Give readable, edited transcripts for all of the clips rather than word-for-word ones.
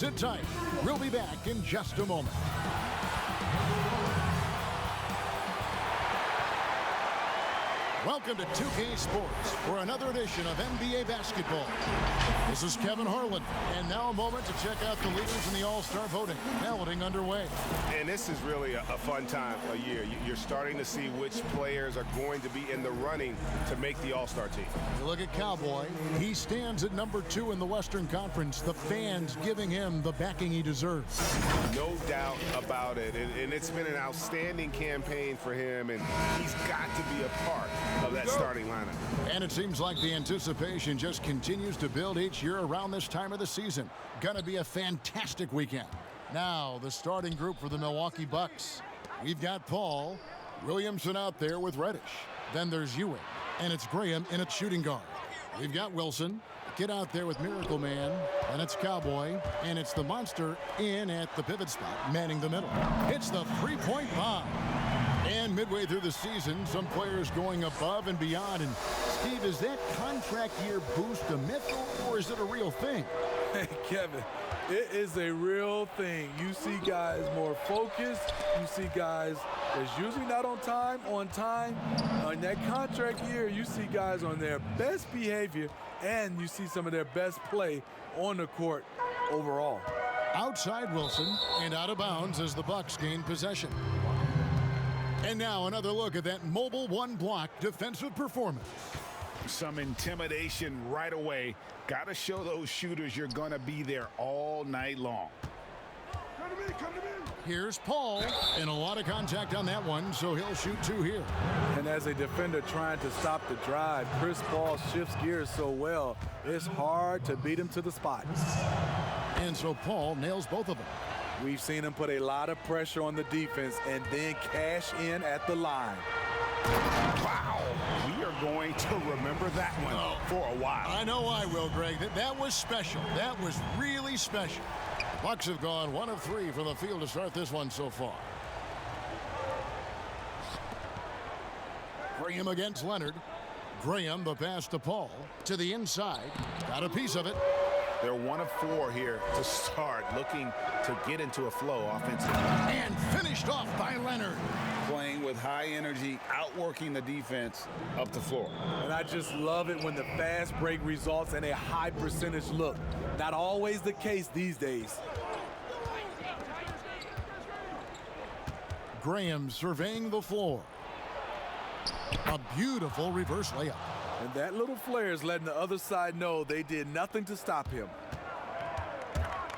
Sit tight. We'll be back in just a moment. Welcome to 2K Sports for another edition of NBA basketball. This is Kevin Harlan, and now a moment to check out the leaders in the All-Star voting. Balloting underway. And this is really a fun time of year. You're starting to see which players are going to be in the running to make the All-Star team. You look at Cowboy. He stands at number 2 in the Western Conference. The fans giving him the backing he deserves. No doubt about it. And it's been an outstanding campaign for him, and he's got to be a part of that starting lineup. And it seems like the anticipation just continues to build each year around this time of the season. Gonna be a fantastic weekend. Now, the starting group for the Milwaukee Bucks. We've got Paul, Williamson out there with Reddish. Then there's Ewing, and it's Graham in at shooting guard. We've got Wilson, get out there with Miracle Man, and it's Cowboy, and it's the Monster in at the pivot spot, manning the middle. It's the three-point bomb. And midway through the season, some players going above and beyond. And Steve, is that contract year boost a myth, or is it a real thing? Hey, Kevin, it is a real thing. You see guys more focused. You see guys that's usually not on time. On that contract year, you see guys on their best behavior, and you see some of their best play on the court overall. Outside Wilson, and out of bounds as the Bucks gain possession. And now another look at that mobile one-block defensive performance. Some intimidation right away. Got to show those shooters you're going to be there all night long. Come to me. Here's Paul, and a lot of contact on that one, so he'll shoot 2 here. And as a defender trying to stop the drive, Chris Paul shifts gears so well, it's hard to beat him to the spot. And so Paul nails both of them. We've seen him put a lot of pressure on the defense and then cash in at the line. Wow. We are going to remember that one for a while. I know I will, Greg. That was special. That was really special. Bucks have gone 1 of 3 from the field to start this one so far. Graham against Leonard. Graham, the pass to Paul. To the inside. Got a piece of it. They're 1 of 4 here to start, looking to get into a flow offensively. And finished off by Leonard. Playing with high energy, outworking the defense up the floor. And I just love it when the fast break results in a high percentage look. Not always the case these days. Graham surveying the floor. A beautiful reverse layup. And that little flare is letting the other side know they did nothing to stop him.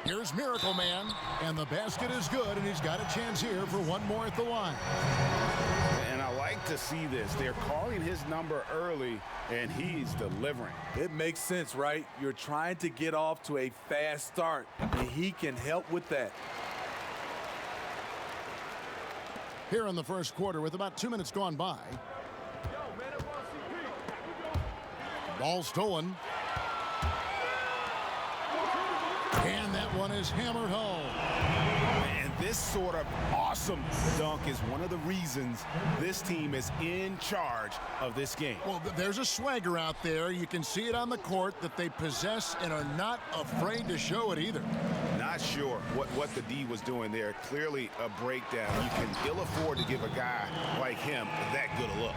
Here's Miracle Man, and the basket is good, and he's got a chance here for one more at the line. And I like to see this. They're calling his number early, and he's delivering. It makes sense, right? You're trying to get off to a fast start, and he can help with that. Here in the first quarter with about 2 minutes gone by. Ball stolen. And that one is hammered home. And this sort of awesome dunk is one of the reasons this team is in charge of this game. Well, there's a swagger out there. You can see it on the court that they possess and are not afraid to show it either. Not sure what the D was doing there. Clearly a breakdown. You can ill afford to give a guy like him that good a look.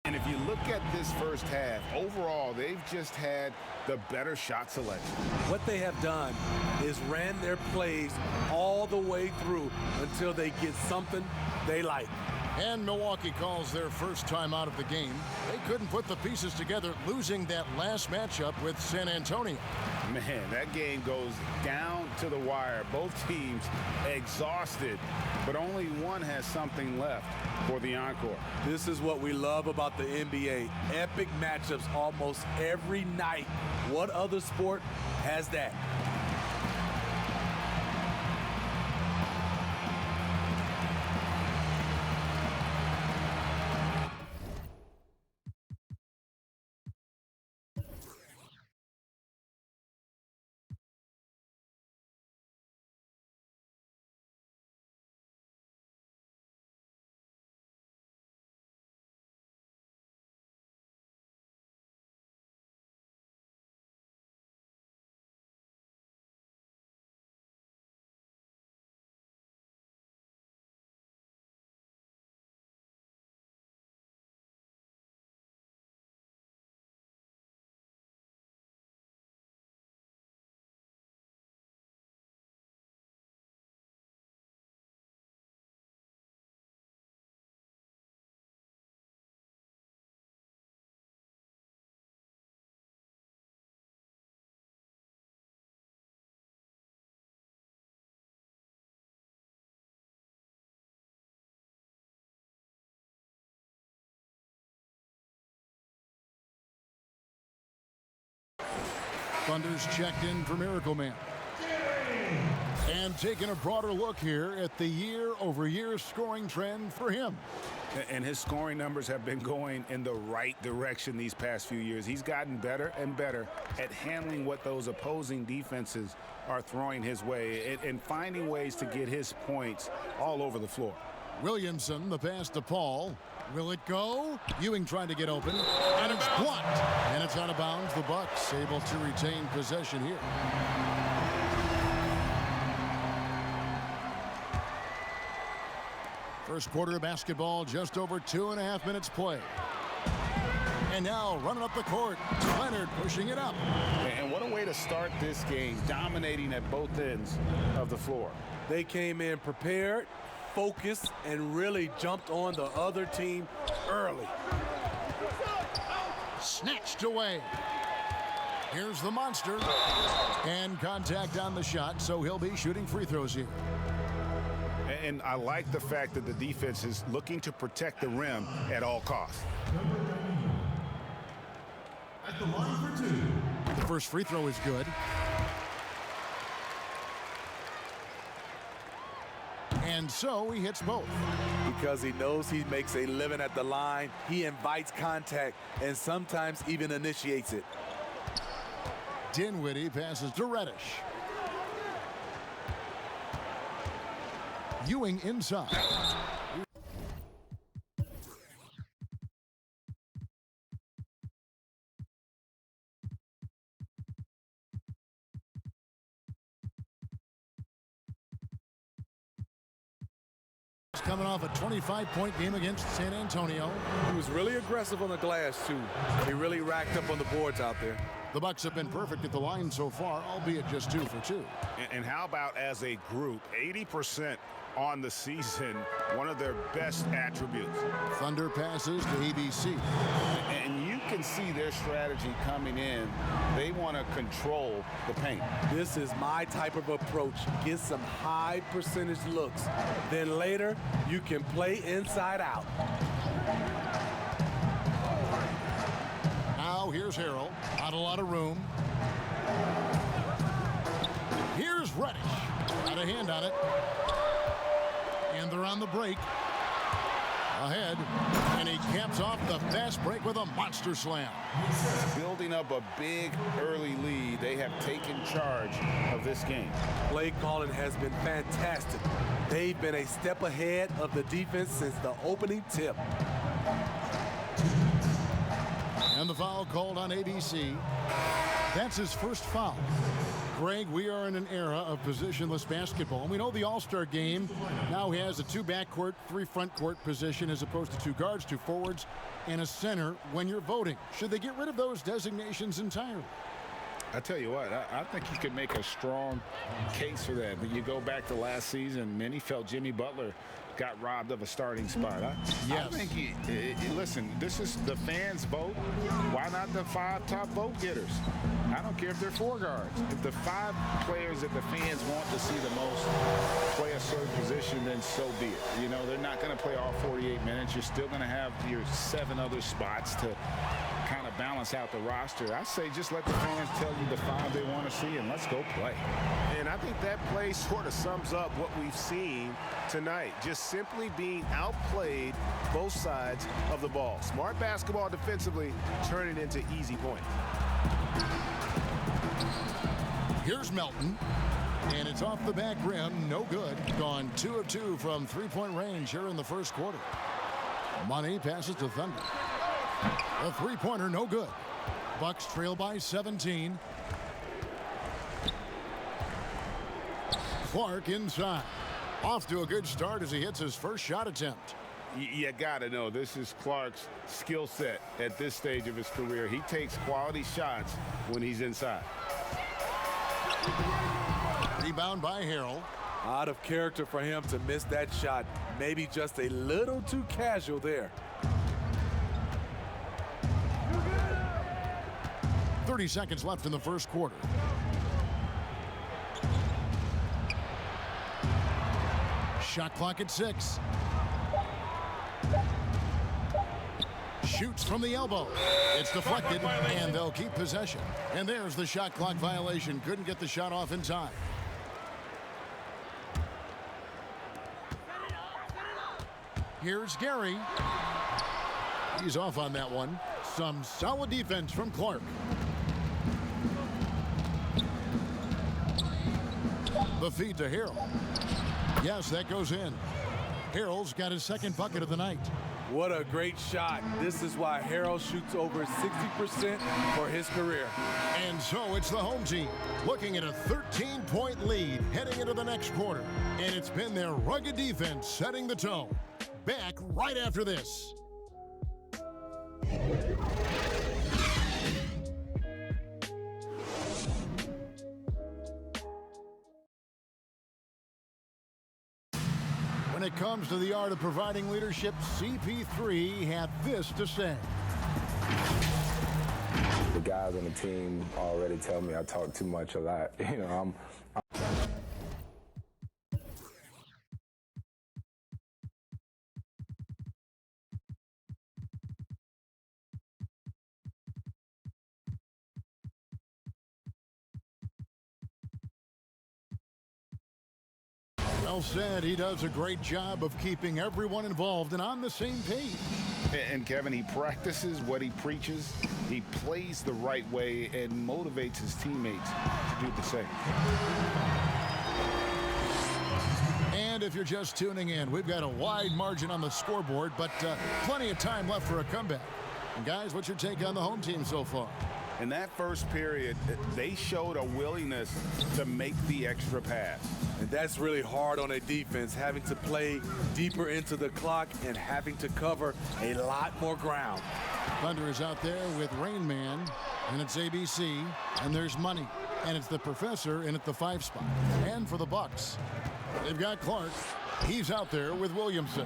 And if you look at this first half, overall, they've just had the better shot selection. What they have done is ran their plays all the way through until they get something they like. And Milwaukee calls their first time out of the game. They couldn't put the pieces together, losing that last matchup with San Antonio. Man, that game goes down to the wire. Both teams exhausted, but only one has something left for the encore. This is what we love about the NBA. Epic matchups almost every night. What other sport has that? Thunder's checked in for Miracle Man. And taking a broader look here at the year-over-year scoring trend for him. And his scoring numbers have been going in the right direction these past few years. He's gotten better and better at handling what those opposing defenses are throwing his way and finding ways to get his points all over the floor. Williamson, the pass to Paul. Will it go? Ewing trying to get open, and it's blocked. And it's out of bounds. The Bucks able to retain possession here. First quarter of basketball, just over 2.5 minutes play. And now running up the court, Leonard pushing it up. And what a way to start this game, dominating at both ends of the floor. They came in prepared, focused, and really jumped on the other team early. Snatched away. Here's the monster. And contact on the shot, so he'll be shooting free throws here. And I like the fact that the defense is looking to protect the rim at all costs. At the line for two. The first free throw is good. And so he hits both. Because he knows he makes a living at the line, he invites contact and sometimes even initiates it. Dinwiddie passes to Reddish. Ewing inside. Coming off a 25-point game against San Antonio. He was really aggressive on the glass, too. He really racked up on the boards out there. The Bucks have been perfect at the line so far, albeit just 2 for 2. And how about as a group, 80% on the season, one of their best attributes. Thunder passes to ABC. And you can see their strategy coming in. They want to control the paint. This is my type of approach. Get some high percentage looks. Then later, you can play inside out. Now here's Harrell. Not a lot of room. Here's Reddish. Got a hand on it. And they're on the break. Ahead. And he caps off the fast break with a monster slam. Building up a big early lead, they have taken charge of this game. Play calling has been fantastic. They've been a step ahead of the defense since the opening tip. And the foul called on ABC. That's his first foul. Greg, we are in an era of positionless basketball. And we know the All-Star game now has a 2 backcourt, 3 front court position as opposed to 2 guards, 2 forwards, and a center when you're voting. Should they get rid of those designations entirely? I tell you what, I think you could make a strong case for that. But you go back to last season, many felt Jimmy Butler got robbed of a starting spot. I think, listen, this is the fans' vote. Why not the 5 top vote getters? I don't care if they're 4 guards. If the 5 players that the fans want to see the most play a certain position, then so be it. You know, they're not going to play all 48 minutes. You're still going to have your 7 other spots to kind of balance out the roster. I say just let the fans tell you the 5 they want to see, and let's go play. And I think that play sort of sums up what we've seen tonight. Just simply being outplayed both sides of the ball. Smart basketball defensively, turning into easy points. Here's Melton. And it's off the back rim. No good. Gone 2 of 2 from 3-point range here in the first quarter. Money passes to Thunder. A 3-pointer, no good. Bucks trail by 17. Clark inside. Off to a good start as he hits his first shot attempt. You got to know this is Clark's skill set at this stage of his career. He takes quality shots when he's inside. Rebound by Harrell. Out of character for him to miss that shot. Maybe just a little too casual there. 30 seconds left in the first quarter. Shot clock at 6. Shoots from the elbow. It's deflected, and they'll keep possession. And there's the shot clock violation. Couldn't get the shot off in time. Here's Gary. He's off on that one. Some solid defense from Clark. The feed to Harrell. Yes, that goes in. Harrell's got his second bucket of the night. What a great shot. This is why Harrell shoots over 60% for his career. And so it's the home team looking at a 13-point lead heading into the next quarter. And it's been their rugged defense setting the tone. Back right after this. When it comes to the art of providing leadership, CP3 had this to say. The guys on the team already tell me I talk too much a lot. I'm Well said. He does a great job of keeping everyone involved and on the same page. And Kevin, he practices what he preaches. He plays the right way and motivates his teammates to do the same. And if you're just tuning in, we've got a wide margin on the scoreboard, but plenty of time left for a comeback. And guys, what's your take on the home team so far? In that first period, they showed a willingness to make the extra pass. And that's really hard on a defense, having to play deeper into the clock and having to cover a lot more ground. Thunder is out there with Rain Man, and it's ABC, and there's Money, and it's the Professor in at the 5 spot. And for the Bucks, they've got Clark. He's out there with Williamson.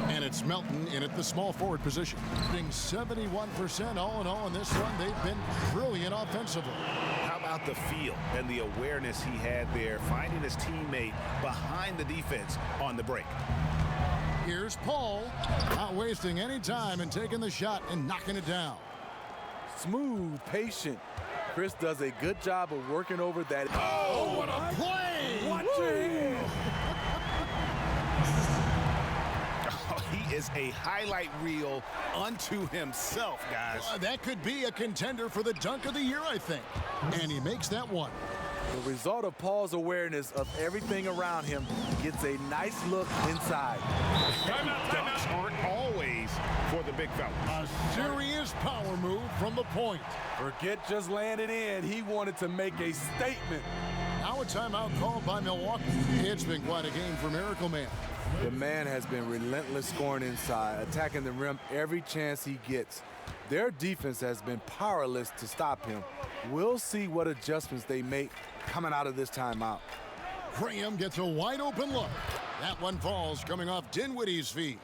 And it's Melton in at the small forward position. Being 71% all in all in this one. They've been brilliant offensively. How about the feel and the awareness he had there, finding his teammate behind the defense on the break. Here's Paul, not wasting any time and taking the shot and knocking it down. Smooth, patient. Chris does a good job of working over that. Oh, what a play! Watch it! He is a highlight reel unto himself, guys. That could be a contender for the dunk of the year, I think. And he makes that one. The result of Paul's awareness of everything around him gets a nice look inside. Dunks aren't always for the big fella. A serious power move from the point. Forget just laying it in. He wanted to make a statement. Now a timeout called by Milwaukee. It's been quite a game for Miracle Man. The man has been relentless scoring inside, attacking the rim every chance he gets. Their defense has been powerless to stop him. We'll see what adjustments they make coming out of this timeout. Graham gets a wide open look. That one falls coming off Dinwiddie's feet.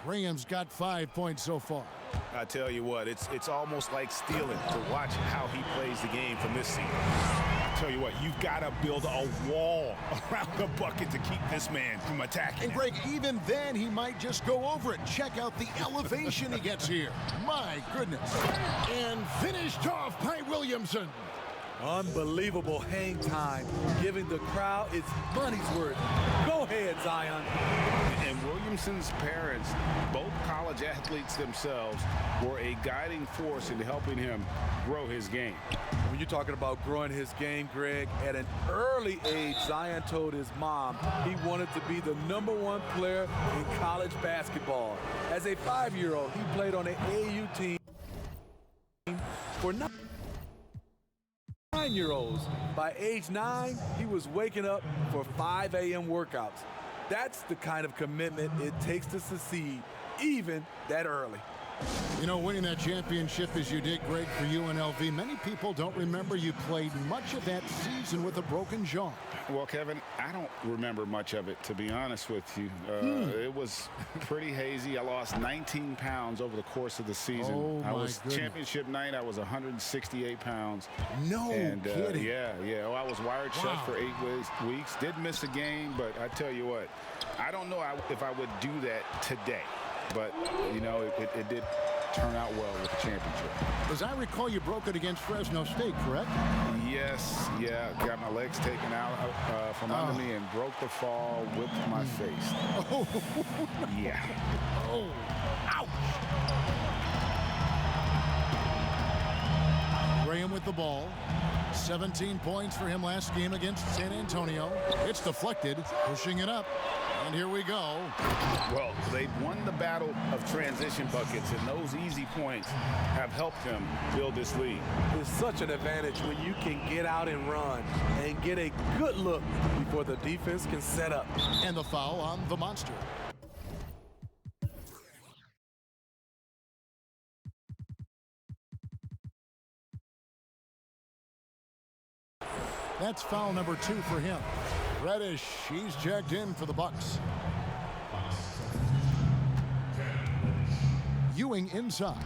Graham's got 5 points so far. I tell you what, it's almost like stealing to watch how he plays the game from this seat. Tell you what, you've got to build a wall around the bucket to keep this man from attacking. And Greg, even then he might just go over it. Check out the elevation he gets here. My goodness. And finished off by Williamson. Unbelievable hang time, giving the crowd its money's worth. Go ahead, Zion. And Williamson's parents, both college athletes themselves, were a guiding force in helping him grow his game. When you're talking about growing his game, Greg, at an early age, Zion told his mom he wanted to be the #1 player in college basketball. As a 5-year-old, he played on an AAU team for 9-year-olds. By age 9, he was waking up for 5 a.m. workouts. That's the kind of commitment it takes to succeed, even that early. You know, winning that championship as you did, Greg, for UNLV, many people don't remember you played much of that season with a broken jaw. Well, Kevin, I don't remember much of it, to be honest with you. It was pretty hazy. I lost 19 pounds over the course of the season. Oh, I was goodness. championship night. I was 168 pounds. No kidding. Yeah. Oh, I was wired shut for 8 weeks. Did miss a game, but I tell you what, I don't know if I would do that today. But, you know, it did turn out well with the championship. As I recall, you broke it against Fresno State, correct? Yes, yeah. Got my legs taken out from under me and broke the fall, whipped my face. Oh. Yeah. Oh. Ouch. Graham with the ball. 17 points for him last game against San Antonio. It's deflected, pushing it up. And here we go. Well, they've won the battle of transition buckets, and those easy points have helped them build this lead. It's such an advantage when you can get out and run and get a good look before the defense can set up. And the foul on the Monster. That's foul number 2 for him. Reddish, he's checked in for the Bucks. Ewing inside.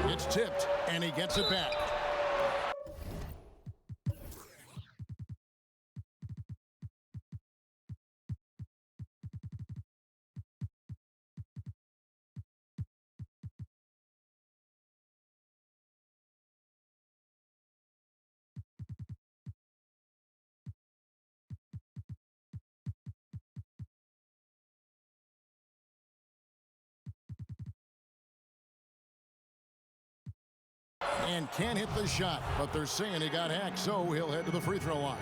It's tipped, and he gets it back. And can't hit the shot, but they're saying he got hacked, so he'll head to the free throw line.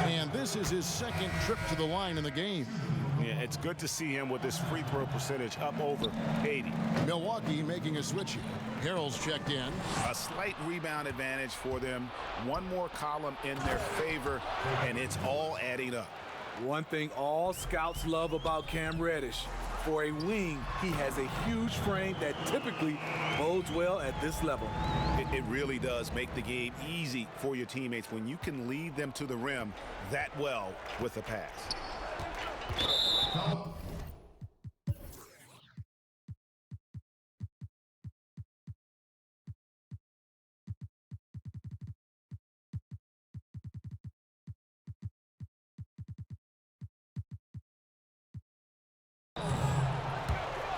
And this is his second trip to the line in the game. Yeah, it's good to see him with this free throw percentage up over 80. Milwaukee making a switch here. Harrell's checked in. A slight rebound advantage for them. One more column in their favor, and it's all adding up. One thing all scouts love about Cam Reddish, for a wing, he has a huge frame that typically bodes well at this level. It really does make the game easy for your teammates when you can lead them to the rim that well with a pass.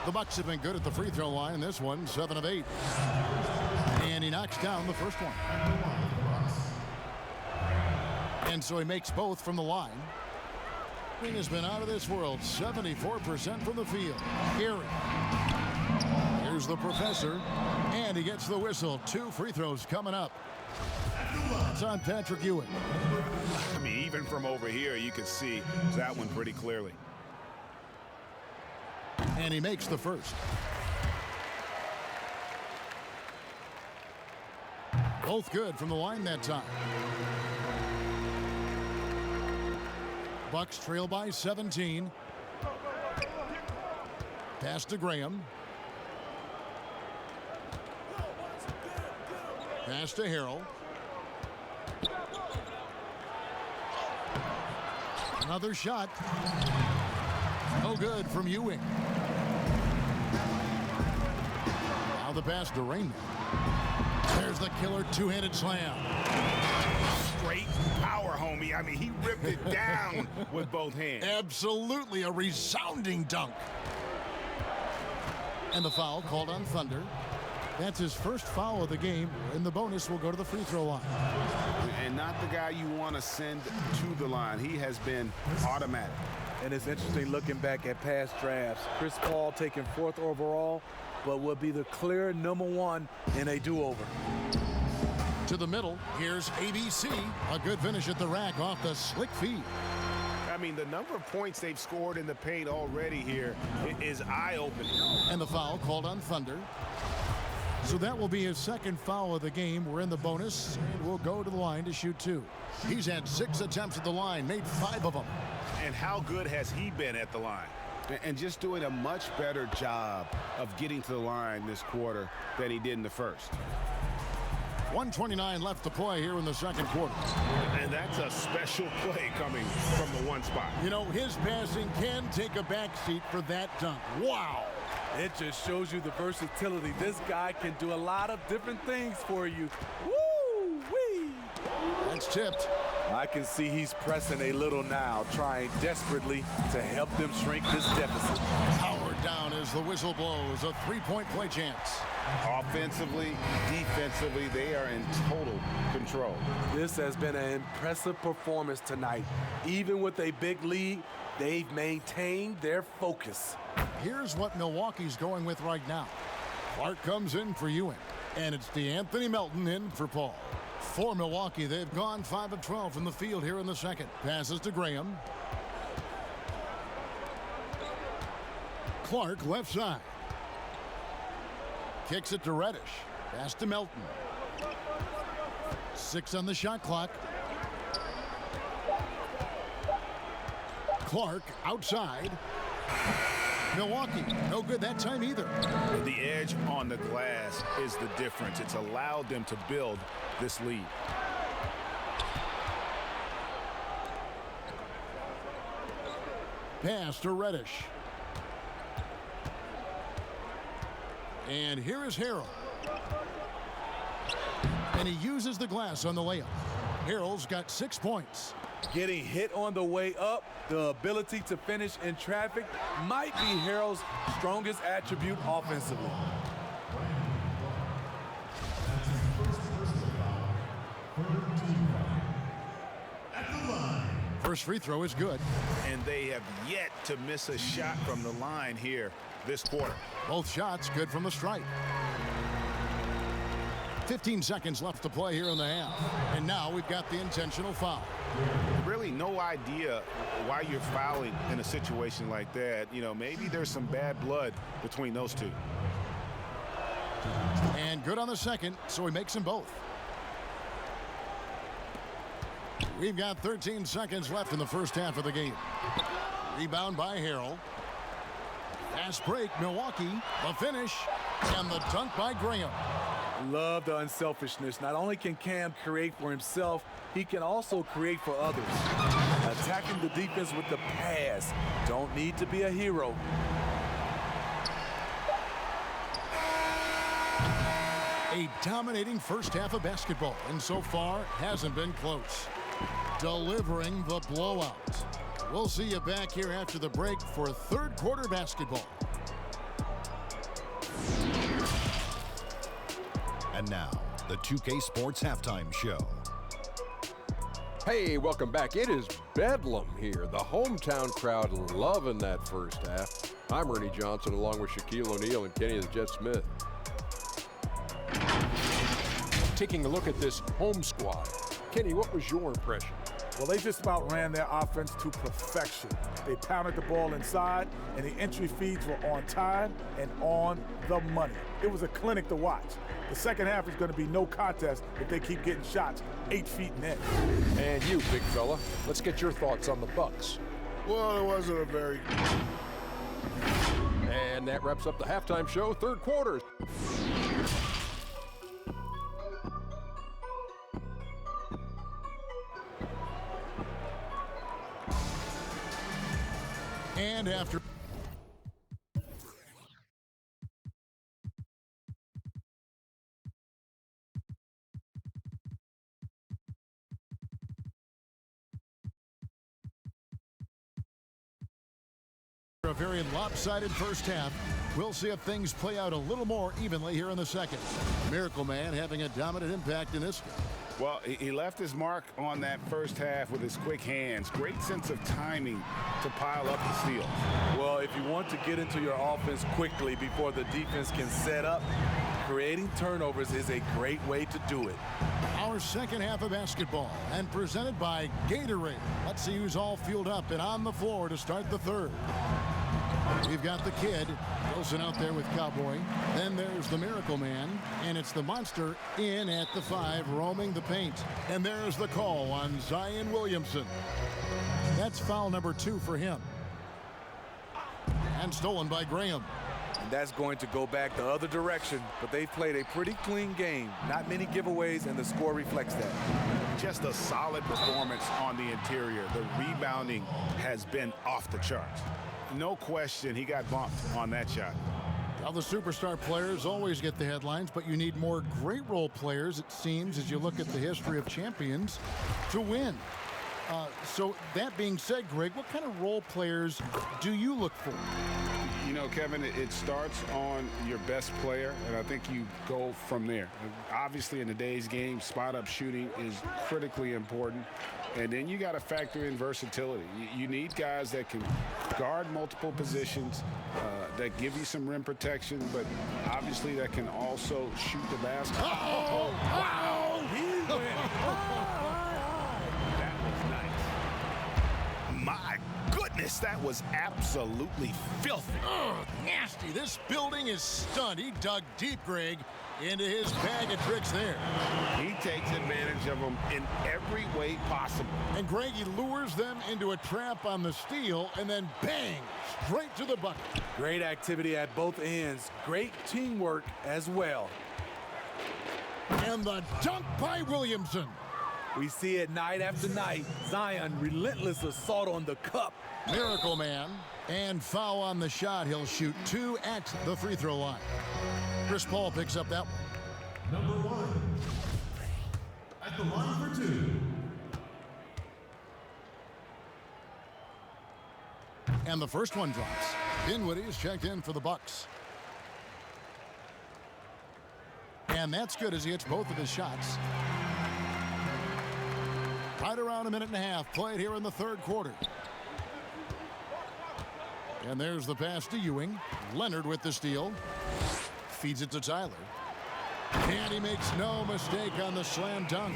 The Bucks have been good at the free throw line. This one, 7 of 8. And he knocks down the first one. And so he makes both from the line. He has been out of this world, 74% from the field. Gary. Here's the professor. And he gets the whistle. 2 free throws coming up. It's on Patrick Ewing. I mean, even from over here, you can see that one pretty clearly. And he makes the first. Both good from the line that time. Bucks trail by 17. Pass to Graham. Pass to Harrell. Another shot. No good from Ewing. Now the pass to Raymond. There's the killer two-handed slam. Straight power, homie. I mean, he ripped it down with both hands. Absolutely a resounding dunk. And the foul called on Thunder. That's his first foul of the game. And the bonus will go to the free throw line. And not the guy you want to send to the line. He has been automatic. And it's interesting looking back at past drafts. Chris Paul taken 4th overall, but will be the clear #1 in a do-over. To the middle, here's ABC. A good finish at the rack off the slick feed. I mean, the number of points they've scored in the paint already here is eye-opening. And the foul called on Thunder. So that will be his second foul of the game. We're in the bonus, and we'll go to the line to shoot 2. He's had 6 attempts at the line, made 5 of them. And how good has he been at the line? And just doing a much better job of getting to the line this quarter than he did in the first. 1:29 left to play here in the second quarter. And that's a special play coming from the one spot. You know, his passing can take a backseat for that dunk. Wow. It just shows you the versatility. This guy can do a lot of different things for you. Woo-wee! That's tipped. I can see he's pressing a little now, trying desperately to help them shrink this deficit. Howard Down as the whistle blows, a three-point play chance. Offensively, defensively, they are in total control. This has been an impressive performance tonight. Even with a big lead, they've maintained their focus. Here's what Milwaukee's going with right now. Clark comes in for Ewing, and it's DeAnthony Melton in for Paul. For Milwaukee, they've gone 5 of 12 from the field here in the second. Passes to Graham. Clark left side. Kicks it to Reddish. Pass to Melton. 6 on the shot clock. Clark outside. Milwaukee, no good that time either. The edge on the glass is the difference. It's allowed them to build this lead. Pass to Reddish. And here is Harrell. And he uses the glass on the layup. Harrell's got 6 points. Getting hit on the way up, the ability to finish in traffic might be Harrell's strongest attribute offensively. First free throw is good. And they have yet to miss a shot from the line here this quarter. Both shots good from the stripe. 15 seconds left to play here in the half. And now we've got the intentional foul. Really no idea why you're fouling in a situation like that. You know, maybe there's some bad blood between those two. And good on the second, so he makes them both. We've got 13 seconds left in the first half of the game. Rebound by Harrell. Fast break, Milwaukee. The finish, and the dunk by Graham. Love the unselfishness. Not only can Cam create for himself, he can also create for others. Attacking the defense with the pass. Don't need to be a hero. A dominating first half of basketball, and so far hasn't been close. Delivering the blowout. We'll see you back here after the break for third quarter basketball. And now, the 2K Sports Halftime Show. Hey, welcome back. It is Bedlam here. The hometown crowd loving that first half. I'm Ernie Johnson along with Shaquille O'Neal and Kenny the Jet Smith. Taking a look at this home squad. Kenny, what was your impression? Well, they just about ran their offense to perfection. They pounded the ball inside, and the entry feeds were on time and on the money. It was a clinic to watch. The second half is going to be no contest if they keep getting shots 8 feet in. And you, big fella, let's get your thoughts on the Bucks. Well, it wasn't a very... And that wraps up the halftime show, third quarter. And after a very lopsided first half, we'll see if things play out a little more evenly here in the second. Miracle Man having a dominant impact in this game. Well, he left his mark on that first half with his quick hands. Great sense of timing to pile up the steals. Well, if you want to get into your offense quickly before the defense can set up, creating turnovers is a great way to do it. Our second half of basketball, and presented by Gatorade. Let's see who's all fueled up and on the floor to start the third. We've got the kid, Wilson out there with Cowboy. Then there's the Miracle Man, and it's the Monster in at the 5, roaming the paint. And there's the call on Zion Williamson. That's foul number 2 for him. And stolen by Graham. And that's going to go back the other direction, but they played a pretty clean game. Not many giveaways, and the score reflects that. Just a solid performance on the interior. The rebounding has been off the charts. No question he got bumped on that shot. Now, the superstar players always get the headlines, but you need more great role players, it seems, as you look at the history of champions, to win. So that being said, Greg, what kind of role players do you look for? You know, Kevin, it starts on your best player, and I think you go from there. Obviously, in today's game, spot-up shooting is critically important, and then you got to factor in versatility. You need guys that can guard multiple positions, that give you some rim protection, but obviously that can also shoot the basket. Oh, wow! He went. That was nice. My goodness, that was absolutely filthy. Ugh, nasty. This building is stunned. He dug deep, Greg, into his bag of tricks there. He takes advantage of them in every way possible. And Greg, he lures them into a trap on the steal, and then bang, straight to the bucket. Great activity at both ends. Great teamwork as well. And the dunk by Williamson. We see it night after night. Zion, relentless assault on the cup. Miracle Man. And foul on the shot. He'll shoot 2 at the free throw line. Chris Paul picks up that one. Number 1. At the line for 2. And the first one drops. Dinwiddie's checked in for the Bucks. And that's good as he hits both of his shots. Right around a minute and a half played here in the third quarter. And there's the pass to Ewing. Leonard with the steal. Feeds it to Tyler. And he makes no mistake on the slam dunk.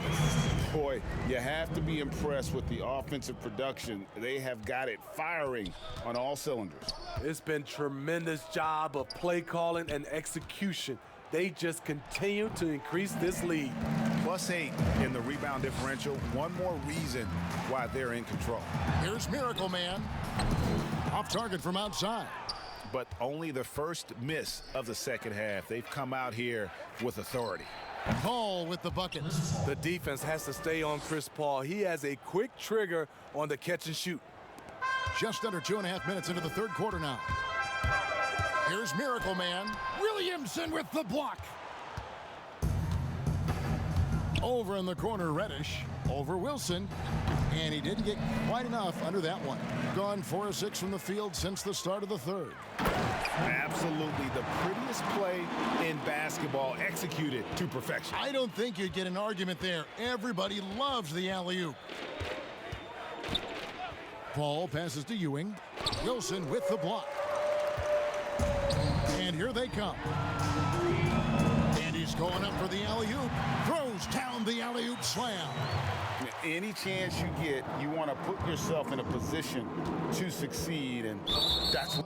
Boy, you have to be impressed with the offensive production. They have got it firing on all cylinders. It's been tremendous job of play calling and execution. They just continue to increase this lead. +8 in the rebound differential. One more reason why they're in control. Here's Miracle Man. Off target from outside. But only the first miss of the second half. They've come out here with authority. Paul with the buckets. The defense has to stay on Chris Paul. He has a quick trigger on the catch and shoot. Just under 2.5 minutes into the third quarter now. Here's Miracle Man. Williamson with the block. Over in the corner, Reddish. Over Wilson. And he didn't get quite enough under that one. Gone 4 of 6 from the field since the start of the third. Absolutely the prettiest play in basketball, executed to perfection. I don't think you'd get an argument there. Everybody loves the alley-oop. Paul passes to Ewing. Wilson with the block. And here they come. And he's going up for the alley-oop. Throws down the alley-oop slam. Any chance you get, you want to put yourself in a position to succeed, and that's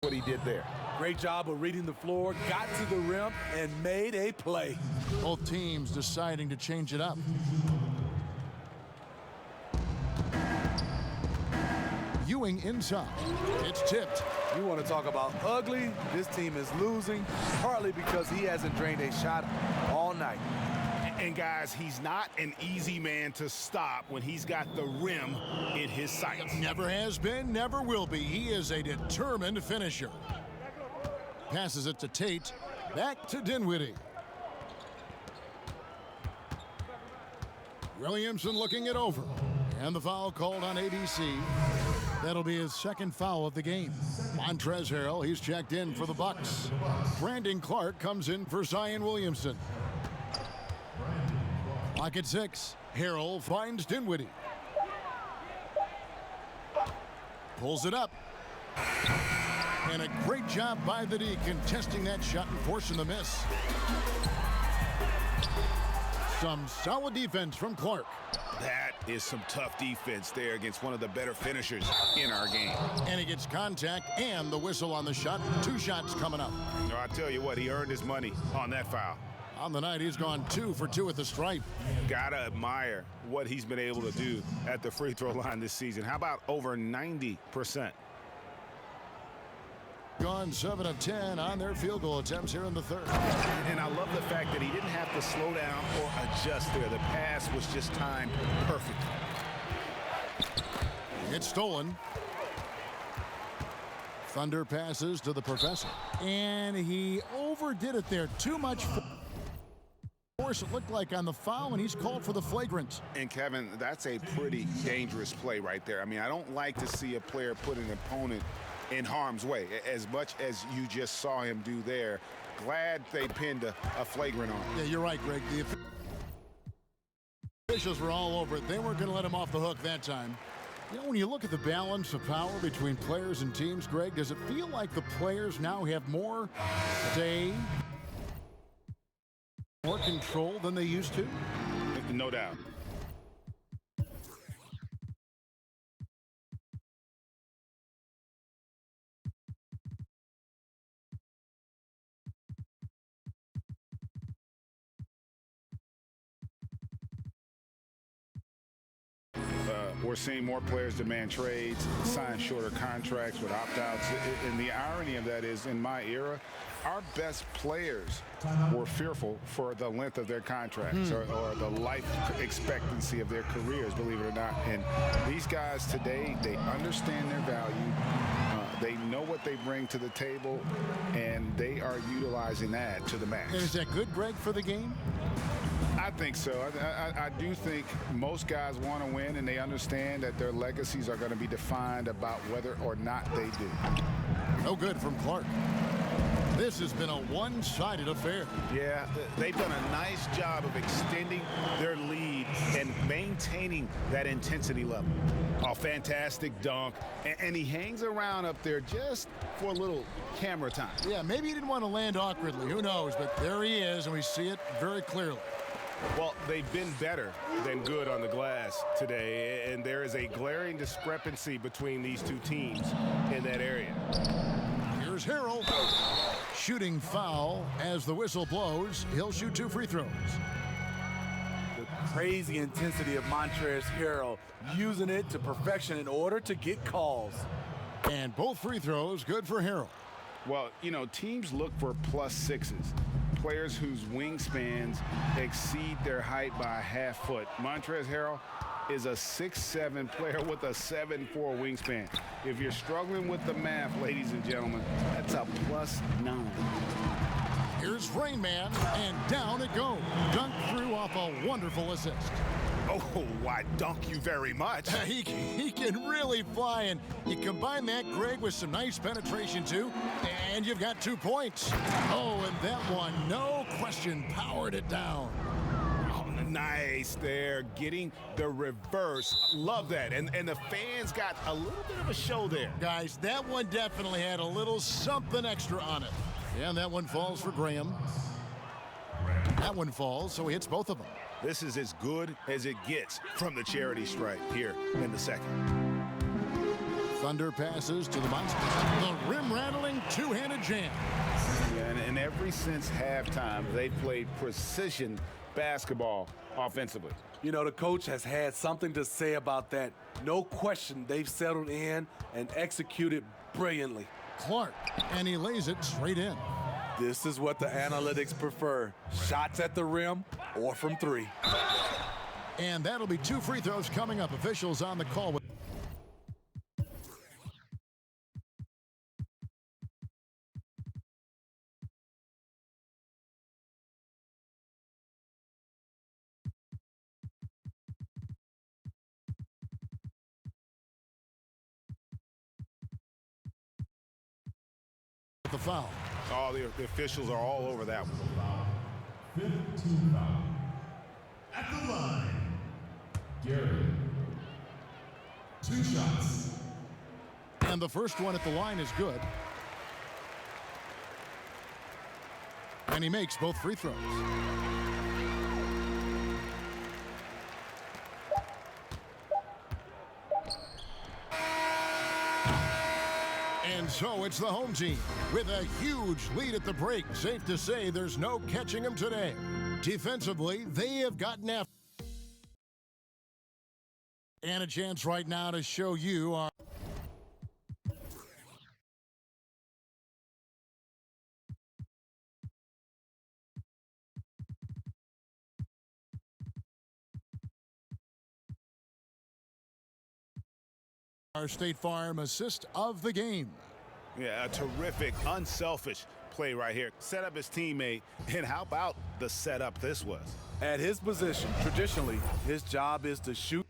what he did there. Great job of reading the floor, got to the rim, and made a play. Both teams deciding to change it up. Ewing inside. It's tipped. You want to talk about ugly? This team is losing, partly because he hasn't drained a shot all night. And guys, he's not an easy man to stop when he's got the rim in his sights. Never has been, never will be. He is a determined finisher. Passes it to Tate. Back to Dinwiddie. Williamson looking it over. And the foul called on ABC. That'll be his second foul of the game. Montrezl Harrell, he's checked in for the Bucks. Brandon Clark comes in for Zion Williamson. Clock at 6. Harrell finds Dinwiddie. Pulls it up. And a great job by the D contesting that shot and forcing the miss. Some solid defense from Clark. That is some tough defense there against one of the better finishers in our game. And he gets contact and the whistle on the shot. 2 shots coming up. No, I tell you what, he earned his money on that foul. On the night, he's gone 2 for 2 at the stripe. Gotta admire what he's been able to do at the free throw line this season. How about over 90%? Gone 7 of 10 on their field goal attempts here in the third. And I love the fact that he didn't have to slow down or adjust there. The pass was just timed perfect. It's stolen. Thunder passes to the professor. And he overdid it there. Too much force, it looked like, on the foul, and he's called for the flagrant. And, Kevin, that's a pretty dangerous play right there. I mean, I don't like to see a player put an opponent in harm's way, as much as you just saw him do there. Glad they pinned a flagrant on him. Yeah, you're right, Greg. The officials were all over it. They weren't going to let him off the hook that time. You know, when you look at the balance of power between players and teams, Greg, does it feel like the players now have more say, more control than they used to? No doubt. We're seeing more players demand trades, sign shorter contracts with opt-outs. And the irony of that is, in my era, our best players were fearful for the length of their contracts or the life expectancy of their careers, believe it or not. And these guys today, they understand their value. They know what they bring to the table, and they are utilizing that to the max. And is that good, Greg, for the game? I think so. I do think most guys want to win, and they understand that their legacies are going to be defined about whether or not they do. No good from Clark. This has been a one-sided affair. Yeah, they've done a nice job of extending their lead and maintaining that intensity level. A fantastic dunk, and he hangs around up there just for a little camera time. Yeah, maybe he didn't want to land awkwardly. Who knows? But there he is, and we see it very clearly. Well, they've been better than good on the glass today, and there is a glaring discrepancy between these two teams in that area. Here's Harrell. Shooting foul as the whistle blows. He'll shoot 2 free throws. The crazy intensity of Montrezl Harrell, using it to perfection in order to get calls. And both free throws good for Harrell. Well, you know, teams look for +6s. Players whose wingspans exceed their height by a half foot. Montrezl Harrell is a 6'7" player with a 7'4" wingspan. If you're struggling with the math, ladies and gentlemen, that's a +9. Here's Rain Man, and down it goes. Dunk through off a wonderful assist. Oh, why, dunk you very much. He can really fly, and you combine that, Greg, with some nice penetration, too, and you've got 2 points. Oh, and that one, no question, powered it down. Oh, nice there, getting the reverse. Love that, and the fans got a little bit of a show there. Guys, that one definitely had a little something extra on it. Yeah, and that one falls for Graham. That one falls, so he hits both of them. This is as good as it gets from the charity stripe here in the second. Thunder passes to the Monster. The rim-rattling two-handed jam. Yeah, and ever since halftime, they've played precision basketball offensively. You know, the coach has had something to say about that. No question, they've settled in and executed brilliantly. Clark, and he lays it straight in. This is what the analytics prefer. Shots at the rim or from 3. And that'll be 2 free throws coming up. Officials on the call with the foul. Oh, the officials are all over that one. 15 foul. At the line, Gary. 2 shots. And the first one at the line is good. And he makes both free throws. And so it's the home team with a huge lead at the break. Safe to say there's no catching them today. Defensively, they have gotten after. And a chance right now to show you our Our State Farm assist of the game. Yeah, a terrific, unselfish play right here. Set up his teammate, and how about the setup this was? At his position, traditionally, his job is to shoot.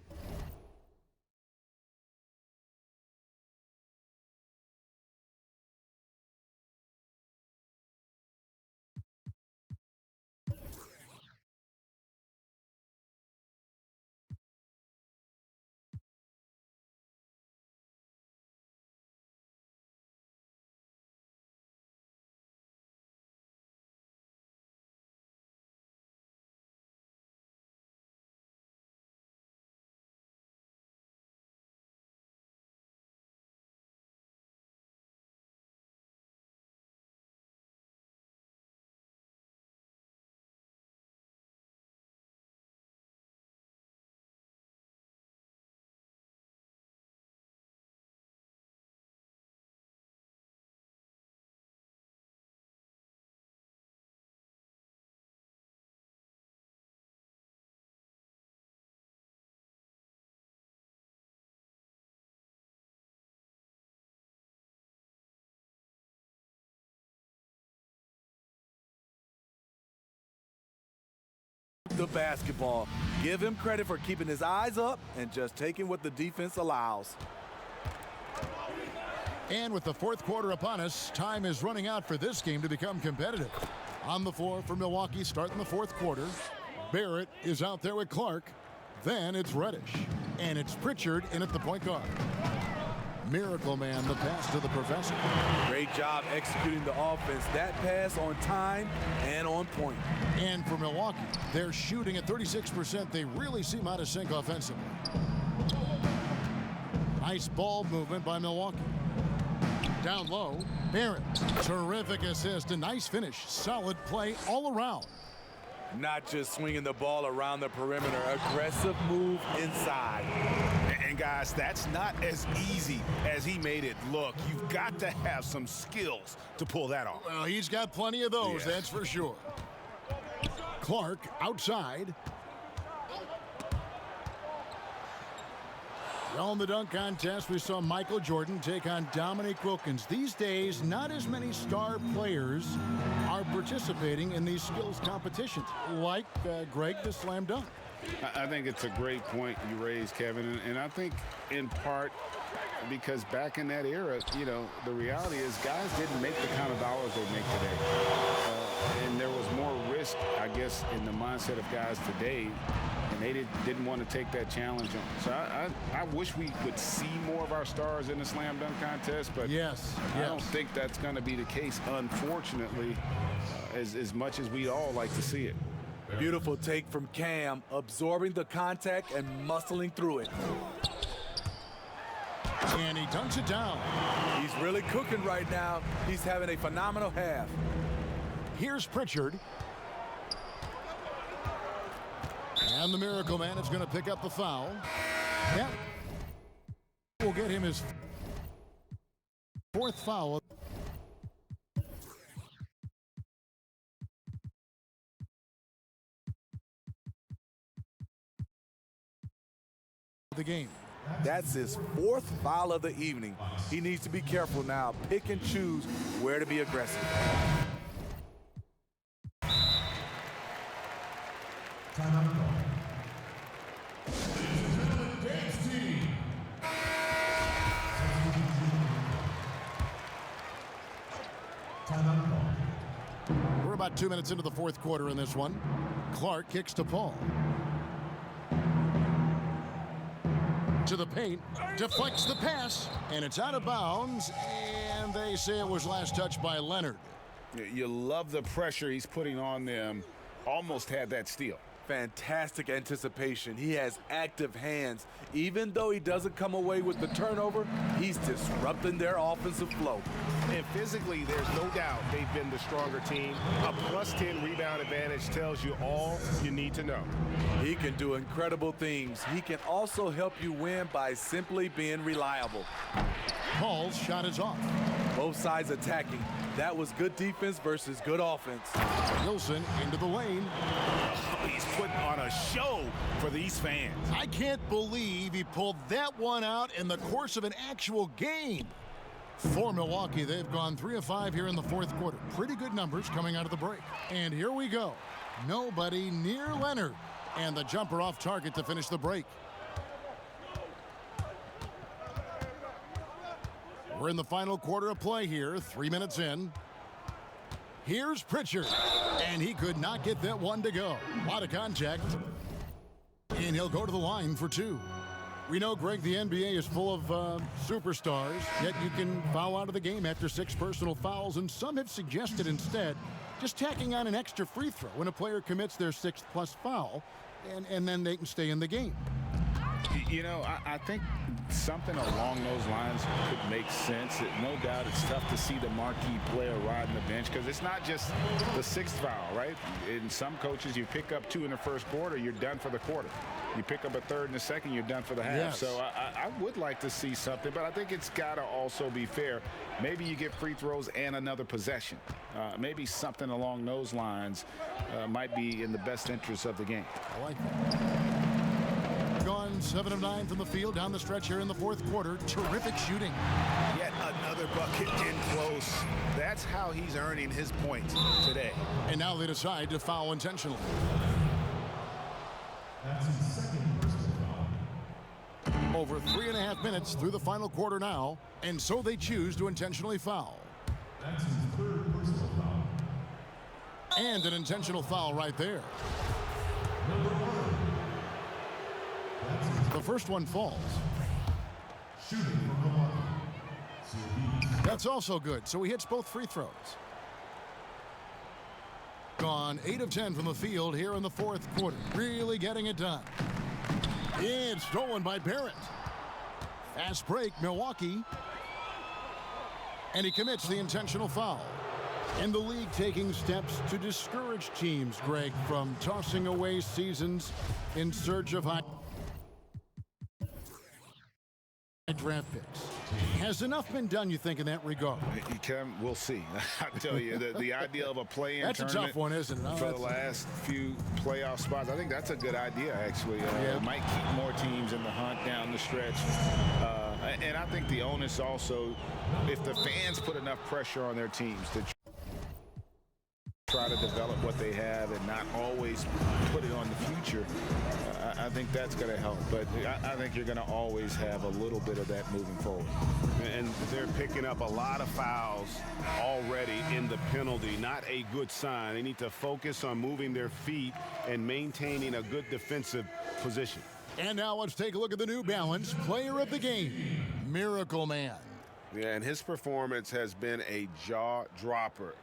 The basketball. Give him credit for keeping his eyes up and just taking what the defense allows. And with the fourth quarter upon us, time is running out for this game to become competitive. On the floor for Milwaukee starting the fourth quarter. Barrett is out there with Clark. Then it's Reddish. And it's Pritchard in at the point guard. Miracle Man, the pass to the professor. Great job executing the offense. That pass on time and on point. And for Milwaukee, they're shooting at 36%. They really seem out of sync offensively. Nice ball movement by Milwaukee. Down low, Barrett. Terrific assist, a nice finish. Solid play all around. Not just swinging the ball around the perimeter, aggressive move inside. And guys, that's not as easy as he made it look. You've got to have some skills to pull that off. Well, he's got plenty of those, that's for sure. Clark outside. Well, in the dunk contest, we saw Michael Jordan take on Dominique Wilkins. These days, not as many star players are participating in these skills competitions, like Greg the slam dunk. I think it's a great point you raised, Kevin, and I think in part because back in that era, you know, the reality is guys didn't make the kind of dollars they make today. And there was more risk, I guess, in the mindset of guys today, and they didn't want to take that challenge on. So I wish we would see more of our stars in the slam dunk contest, but I don't think that's going to be the case, unfortunately, as much as we'd all like to see it. Beautiful take from Cam, absorbing the contact and muscling through it. And he dunks it down. He's really cooking right now. He's having a phenomenal half. Here's Pritchard. And the Miracle Man is going to pick up the foul. Yep. Will get him his fourth foul. The game. That's his fourth foul of the evening. He needs to be careful now. Pick and choose where to be aggressive. Timeout call. Ladies and gentlemen, dance team. Timeout call. We're about 2 minutes into the fourth quarter in this one. Clark kicks to Paul. To the paint, deflects the pass, and it's out of bounds, and they say it was last touched by Leonard. You love the pressure he's putting on them. Almost had that steal. Fantastic anticipation. He has active hands. Even though he doesn't come away with the turnover, he's disrupting their offensive flow. And physically, there's no doubt they've been the stronger team. A +10 rebound advantage tells you all you need to know. He can do incredible things. He can also help you win by simply being reliable. Paul's shot is off. Both sides attacking. That was good defense versus good offense. Wilson into the lane. He's putting on a show for these fans. I can't believe he pulled that one out in the course of an actual game. For Milwaukee, they've gone 3 of 5 here in the fourth quarter. Pretty good numbers coming out of the break. And here we go. Nobody near Leonard. And the jumper off target to finish the break. We're in the final quarter of play here, 3 minutes in. Here's Pritchard, and he could not get that one to go. A lot of contact, and he'll go to the line for 2. We know, Greg, the NBA is full of superstars, yet you can foul out of the game after 6 personal fouls, and some have suggested instead just tacking on an extra free throw when a player commits their 6th+ foul, and then they can stay in the game. You know, I think something along those lines could make sense. No doubt it's tough to see the marquee player riding the bench because it's not just the 6th foul, right? In some coaches, you pick up 2 in the first quarter, you're done for the quarter. You pick up a 3rd in the second, you're done for the half. Yes. So I would like to see something, but I think it's got to also be fair. Maybe you get free throws and another possession. Maybe something along those lines might be in the best interest of the game. I like that. Gone 7 of 9 from the field down the stretch here in the fourth quarter. Terrific shooting. Yet another bucket in close. That's how he's earning his points today. And now they decide to foul intentionally. That's his second personal foul. Over 3.5 minutes through the final quarter now, and so they choose to intentionally foul. That's his third personal foul. And an intentional foul right there. Number 1. The first one falls. Shooting for Milwaukee. That's also good, so he hits both free throws. Gone 8 of 10 from the field here in the fourth quarter. Really getting it done. It's stolen by Barrett. Fast break, Milwaukee. And he commits the intentional foul. And the league taking steps to discourage teams, Greg, from tossing away seasons in search of high draft picks. Has enough been done, you think, in that regard? We'll see. I tell you, the idea of a play-in That's a tough one, isn't it? No, for the last few playoff spots, I think that's a good idea, actually. It might keep more teams in the hunt down the stretch. And I think the onus also, if the fans put enough pressure on their teams to try to develop what they have and not always put it on the future, I think that's going to help. But I think you're going to always have a little bit of that moving forward. And they're picking up a lot of fouls already in the penalty. Not a good sign. They need to focus on moving their feet and maintaining a good defensive position. And now let's take a look at the New Balance player of the game, Miracle Man. Yeah, and his performance has been a jaw dropper.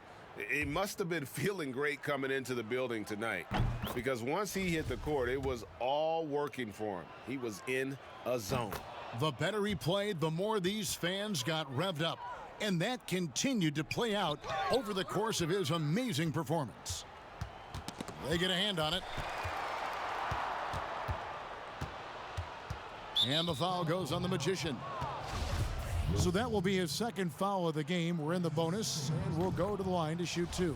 He must have been feeling great coming into the building tonight because once he hit the court, it was all working for him. He was in a zone. The better he played, the more these fans got revved up. And that continued to play out over the course of his amazing performance. They get a hand on it. And the foul goes on the Magician. So that will be his second foul of the game. We're in the bonus, and we'll go to the line to shoot 2.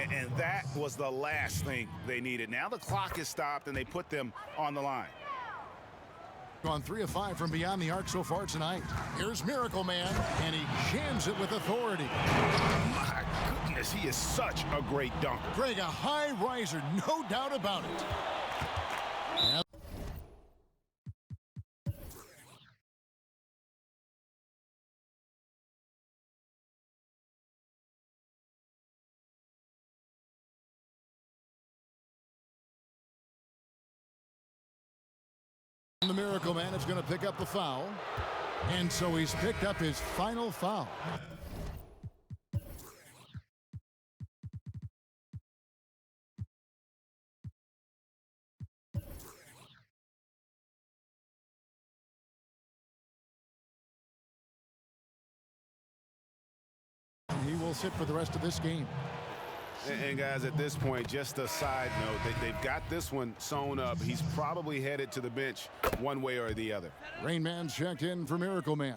And that was the last thing they needed. Now the clock is stopped, and they put them on the line. Gone 3 of 5 from beyond the arc so far tonight. Here's Miracle Man, and he jams it with authority. My goodness, he is such a great dunker. Greg, a high riser, no doubt about it. The Miracle Man is going to pick up the foul, and so he's picked up his final foul. He will sit for the rest of this game. And guys, at this point, just a side note, they've got this one sewn up. He's probably headed to the bench one way or the other. Rain Man's checked in for Miracle Man.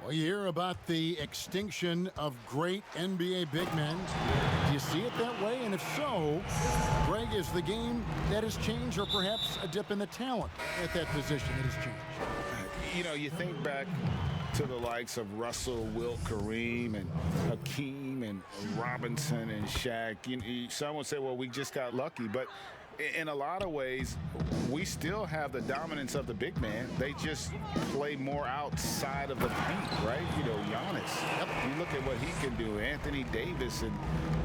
Well, you hear about the extinction of great NBA big men. Do you see it that way? And if so, Greg, is the game that has changed, or perhaps a dip in the talent at that position that has changed? You know, you think back to the likes of Russell, Wilt, Kareem, and Hakeem, and Robinson, and Shaq. Some would say, well, we just got lucky. But in a lot of ways, we still have the dominance of the big man. They just play more outside of the paint, right? You know, Giannis. Yep. You look at what he can do. Anthony Davis and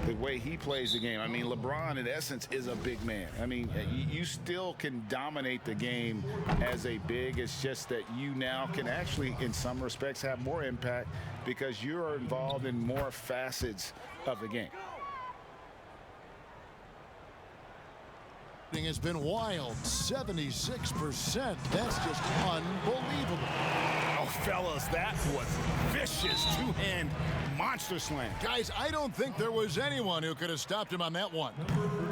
the way he plays the game. I mean, LeBron, in essence, is a big man. I mean, you still can dominate the game as a big. It's just that you now can actually, in some respects, have more impact because you're involved in more facets of the game. Has been wild. 76%. That's just unbelievable. Oh, fellas, that was vicious two-hand monster slam. Guys, I don't think there was anyone who could have stopped him on that one.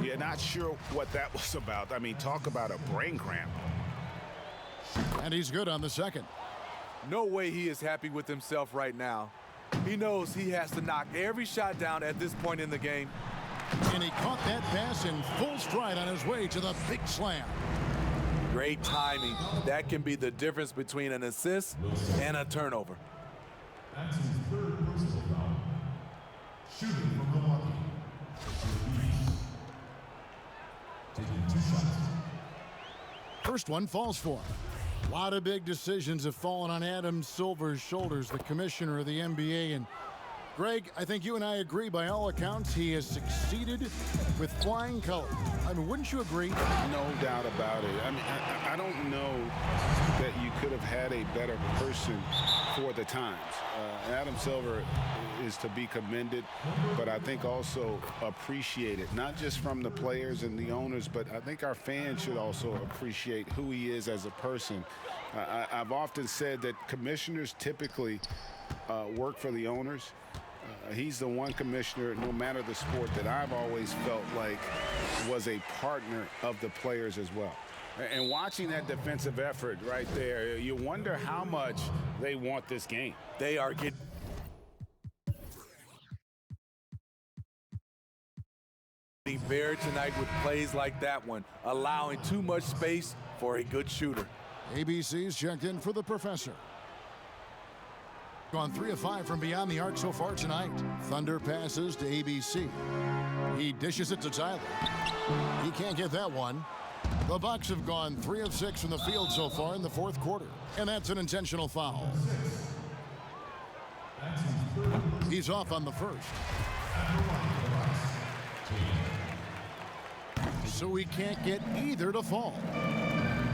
Yeah, not sure what that was about. I mean, talk about a brain cramp. And he's good on the second. No way he is happy with himself right now. He knows he has to knock every shot down at this point in the game. And he caught that pass in full stride on his way to the big slam. Great timing. That can be the difference between an assist and a turnover. That's his third personal foul. Shooting from Milwaukee. Taking 2 shots. First one falls for him. A lot of big decisions have fallen on Adam Silver's shoulders, the commissioner of the NBA. And Greg, I think you and I agree, by all accounts, he has succeeded with flying colors. I mean, wouldn't you agree? No doubt about it. I mean, I don't know that you could have had a better person for the times. Adam Silver is to be commended, but I think also appreciated, not just from the players and the owners, but I think our fans should also appreciate who he is as a person. I've often said that commissioners typically work for the owners. He's the one commissioner, no matter the sport, that I've always felt like was a partner of the players as well. And watching that defensive effort right there, you wonder how much they want this game. They are getting bare tonight with plays like that one, allowing too much space for a good shooter. ABC's checked in for the professor. Gone 3 of 5 from beyond the arc so far tonight. Thunder passes to ABC. He dishes it to Tyler. He can't get that one. The Bucks have gone 3 of 6 from the field so far in the fourth quarter, and that's an intentional foul. He's off on the first. So he can't get either to fall.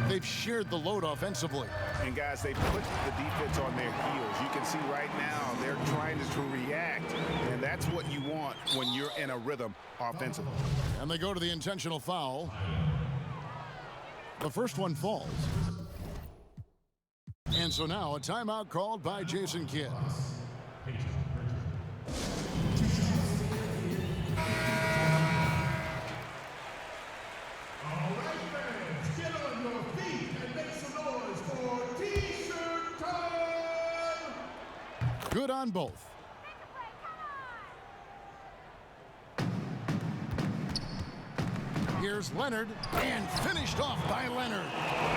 They've shared the load offensively. And guys, they put the defense on their heels. You can see right now they're trying to react, and that's what you want when you're in a rhythm offensively. And they go to the intentional foul. The first one falls. And so now a timeout called by Jason Kidd. Good on both. Here's Leonard, and finished off by Leonard.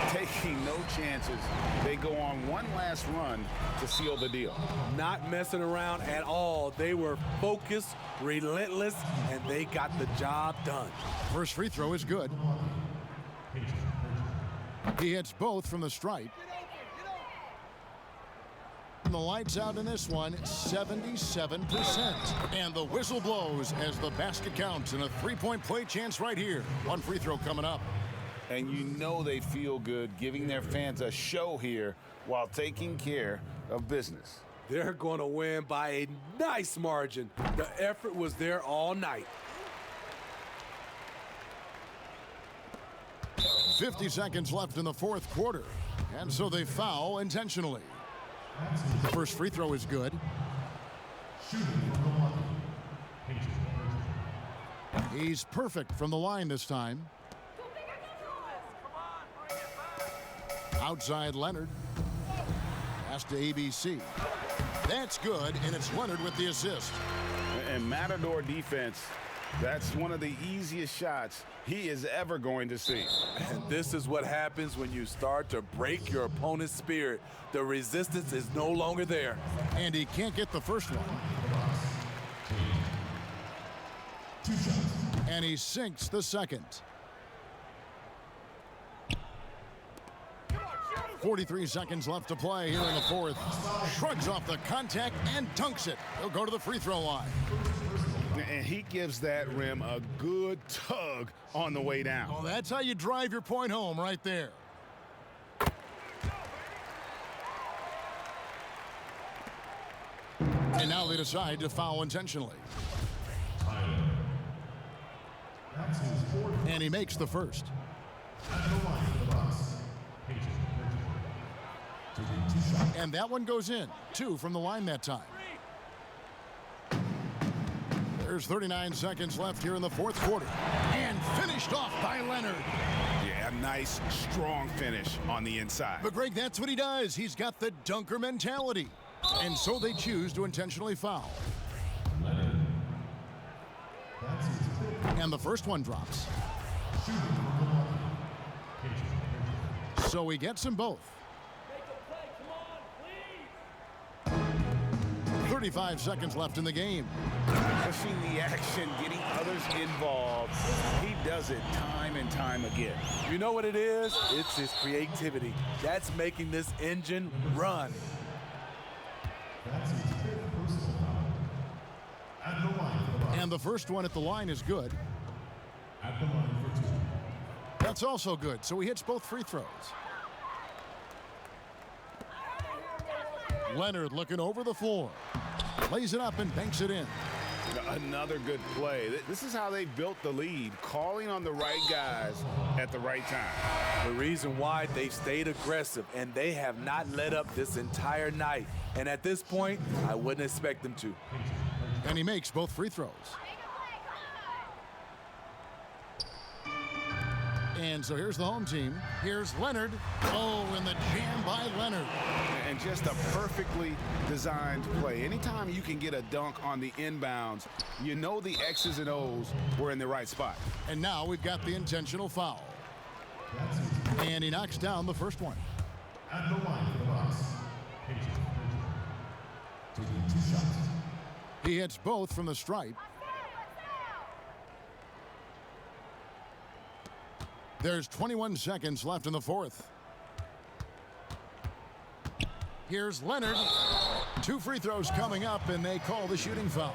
Taking no chances. They go on one last run to seal the deal. Not messing around at all. They were focused, relentless, and they got the job done. First free throw is good. He hits both from the stripe. The lights out in this one, 77%. And the whistle blows as the basket counts, and a three-point play chance right here. One free throw coming up. And you know they feel good giving their fans a show here while taking care of business. They're going to win by a nice margin. The effort was there all night. 50 seconds left in the fourth quarter. And so they foul intentionally. The first free throw is good. He's perfect from the line this time. Outside Leonard. Pass to ABC. That's good, and it's Leonard with the assist. And Matador defense, that's one of the easiest shots he is ever going to see. And this is what happens when you start to break your opponent's spirit. The resistance is no longer there. And he can't get the first one. 2 shots. And he sinks the second. 43 seconds left to play here in the fourth. Shrugs off the contact and dunks it. He'll go to the free throw line. And he gives that rim a good tug on the way down. Well, that's how you drive your point home right there. And now they decide to foul intentionally. And he makes the first. And that one goes in. 2 from the line that time. There's 39 seconds left here in the fourth quarter. And finished off by Leonard. Yeah, nice, strong finish on the inside. But Greg, that's what he does. He's got the dunker mentality. And so they choose to intentionally foul. And the first one drops. So he gets them both. 35 seconds left in the game. Pushing the action, getting others involved. He does it time and time again. You know what it is? It's his creativity. That's making this engine run. And the first one at the line is good. At the line for 2. That's also good, so he hits both free throws. Leonard looking over the floor. Lays it up and banks it in. Another good play. This is how they built the lead, calling on the right guys at the right time. The reason why they stayed aggressive, and they have not let up this entire night. And at this point, I wouldn't expect them to. And he makes both free throws. And so here's the home team. Here's Leonard. Oh, and the jam by Leonard. And just a perfectly designed play. Anytime you can get a dunk on the inbounds, you know the X's and O's were in the right spot. And now we've got the intentional foul. And he knocks down the first one. At the line for the box. Taking 2 shots. He hits both from the stripe. There's 21 seconds left in the fourth. Here's Leonard. 2 free throws coming up, and they call the shooting foul.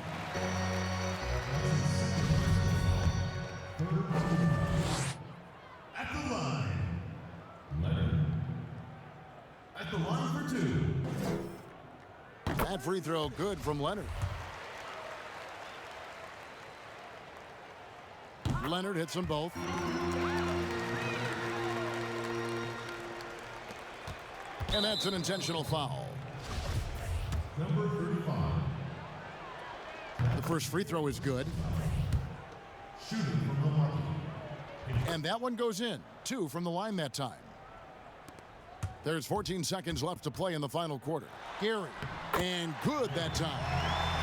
At the line. Leonard. At the line for 2. That free throw good from Leonard. Leonard hits them both. And that's an intentional foul. Number 35. The first free throw is good. Shooting from Milwaukee. And that one goes in. 2 from the line that time. There's 14 seconds left to play in the final quarter. Gary. And good that time.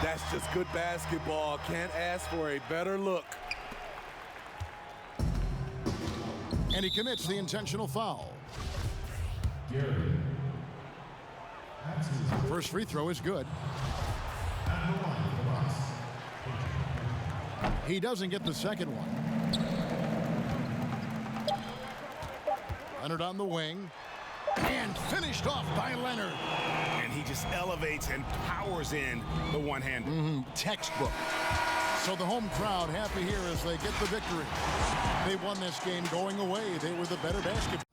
That's just good basketball. Can't ask for a better look. And he commits the intentional foul. Gary. First free throw is good. At the line for the box. He doesn't get the second one. Leonard on the wing. And finished off by Leonard. And he just elevates and powers in the one-hander. Textbook. So the home crowd happy here as they get the victory. They won this game going away. They were the better basketball.